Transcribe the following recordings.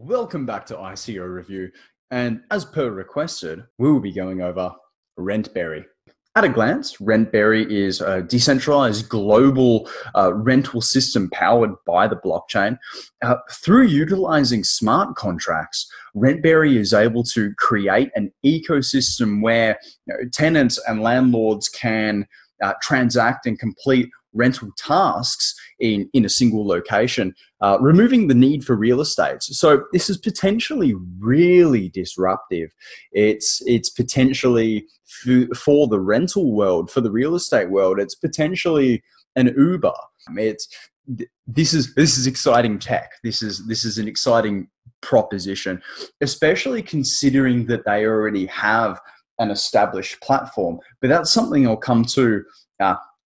Welcome back to ICO Review, and as per requested, we will be going over Rentberry. At a glance, Rentberry is a decentralized global rental system powered by the blockchain. Through utilizing smart contracts, Rentberry is able to create an ecosystem where tenants and landlords can transact and complete rental tasks in a single location, removing the need for real estate. So this is potentially really disruptive. It's potentially for the rental world, for the real estate world. It's potentially an Uber. This is exciting tech. This is an exciting proposition, especially considering that they already have an established platform. But that's something I'll come to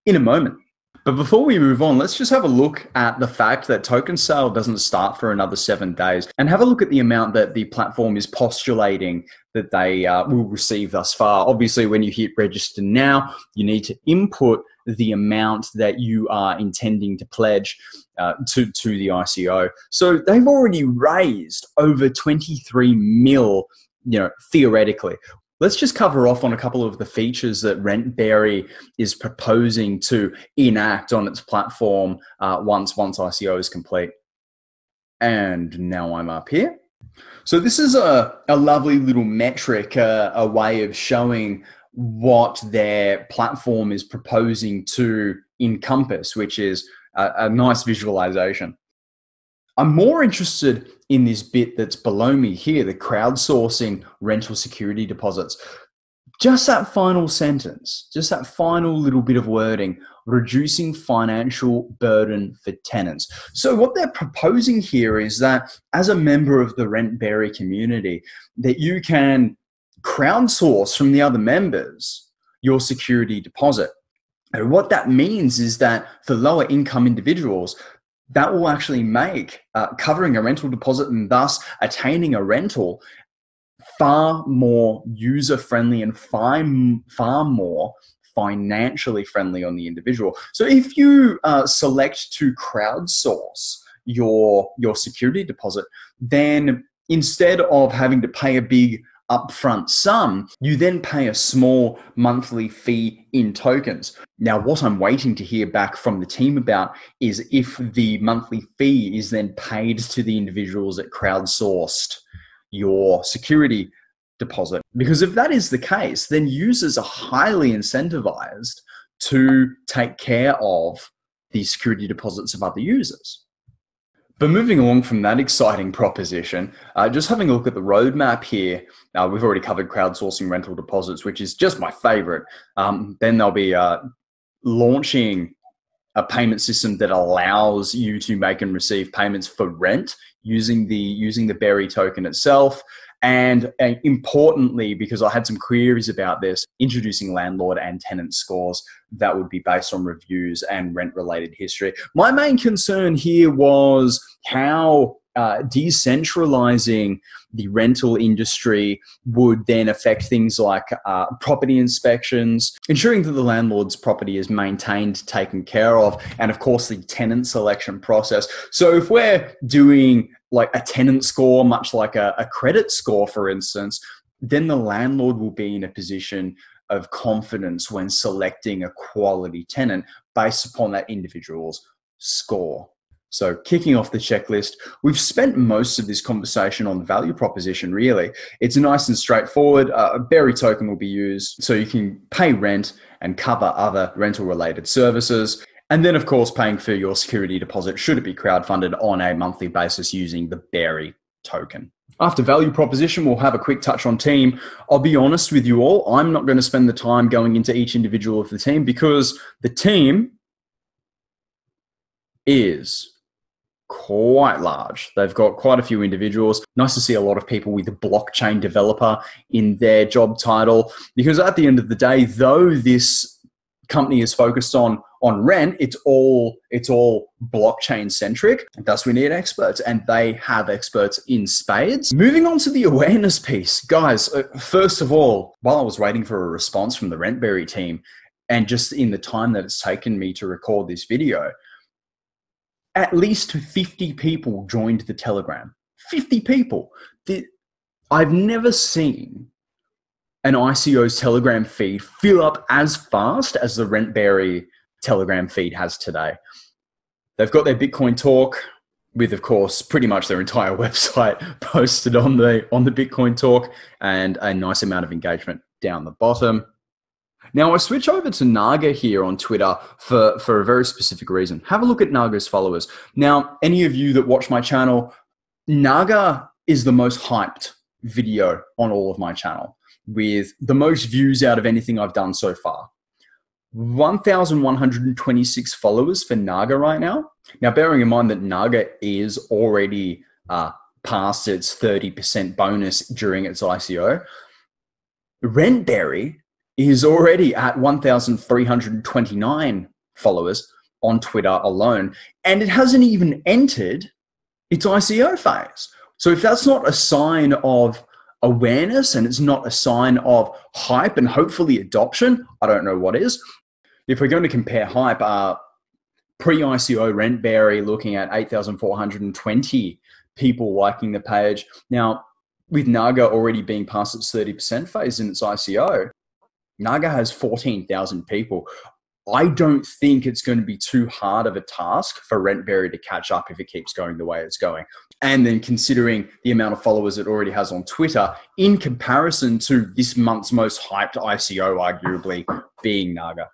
in a moment. But before we move on, let's just have a look at the fact that token sale doesn't start for another 7 days, and have a look at the amount that the platform is postulating that they will receive thus far. Obviously, when you hit register now, you need to input the amount that you are intending to pledge to the ICO. So they've already raised over 23 mil, theoretically. Let's just cover off on a couple of the features that Rentberry is proposing to enact on its platform once ICO is complete. And now I'm up here. So this is a lovely little metric, a way of showing what their platform is proposing to encompass, which is a nice visualization. I'm more interested in this bit that's below me here, the crowdsourcing rental security deposits. Just that final sentence, just that final little bit of wording, reducing financial burden for tenants. So what they're proposing here is that as a member of the Rentberry community, that you can crowdsource from the other members your security deposit. And what that means is that for lower income individuals, that will actually make covering a rental deposit and thus attaining a rental far more user-friendly and far more financially friendly on the individual. So if you select to crowdsource your security deposit, then instead of having to pay a big upfront sum, you then pay a small monthly fee in tokens. Now, what I'm waiting to hear back from the team about is if the monthly fee is then paid to the individuals that crowdsourced your security deposit. Because if that is the case, then users are highly incentivized to take care of the security deposits of other users. But moving along from that exciting proposition, just having a look at the roadmap here, we've already covered crowdsourcing rental deposits, which is just my favorite. Then they'll be launching a payment system that allows you to make and receive payments for rent using the Berry token itself. And importantly, because I had some queries about this, introducing landlord and tenant scores that would be based on reviews and rent-related history. My main concern here was how decentralizing the rental industry would then affect things like property inspections, ensuring that the landlord's property is maintained, taken care of, and of course the tenant selection process. So if we're doing like a tenant score, much like a credit score, for instance, then the landlord will be in a position of confidence when selecting a quality tenant based upon that individual's score. So kicking off the checklist, we've spent most of this conversation on the value proposition, really. It's nice and straightforward. A Berry token will be used so you can pay rent and cover other rental-related services. And then, of course, paying for your security deposit should it be crowdfunded on a monthly basis using the Berry token. After value proposition, we'll have a quick touch on team. I'll be honest with you all, I'm not going to spend the time going into each individual of the team because the team is quite large. They've got quite a few individuals. Nice to see a lot of people with a blockchain developer in their job title, because at the end of the day, though this company is focused on rent, it's all blockchain centric. Thus, we need experts, and they have experts in spades. Moving on to the awareness piece, guys. First of all, while I was waiting for a response from the Rentberry team, and just in the time that it's taken me to record this video, at least 50 people joined the Telegram. 50 people. I've never seen an ICO's Telegram feed fill up as fast as the Rentberry Telegram feed has today. They've got their Bitcointalk with, of course, pretty much their entire website posted on the Bitcointalk, and a nice amount of engagement down the bottom. Now, I switch over to Naga here on Twitter for a very specific reason. Have a look at Naga's followers. Now, any of you that watch my channel, Naga is the most hyped video on all of my channel, with the most views out of anything I've done so far. 1,126 followers for Naga right now. Now, bearing in mind that Naga is already past its 30% bonus during its ICO, Rentberry is already at 1,329 followers on Twitter alone, and it hasn't even entered its ICO phase. So if that's not a sign of awareness and it's not a sign of hype and hopefully adoption, I don't know what is. If we're going to compare hype, pre-ICO Rentberry looking at 8,420 people liking the page. Now, with Naga already being past its 30% phase in its ICO, Naga has 14,000 people. I don't think it's going to be too hard of a task for Rentberry to catch up if it keeps going the way it's going. And then considering the amount of followers it already has on Twitter in comparison to this month's most hyped ICO, arguably being Naga.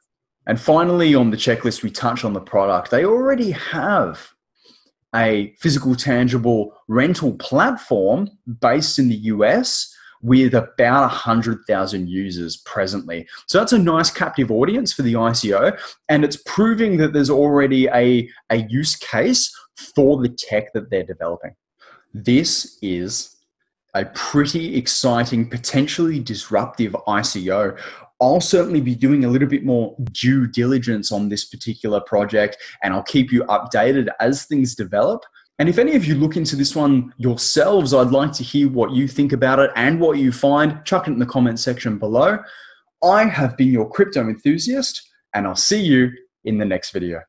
And finally, on the checklist, we touch on the product. They already have a physical, tangible rental platform based in the US with about 100,000 users presently. So that's a nice captive audience for the ICO, and it's proving that there's already a use case for the tech that they're developing. This is a pretty exciting, potentially disruptive ICO. I'll certainly be doing a little bit more due diligence on this particular project, and I'll keep you updated as things develop. And if any of you look into this one yourselves, I'd like to hear what you think about it and what you find. Chuck it in the comment section below. I have been your crypto enthusiast, and I'll see you in the next video.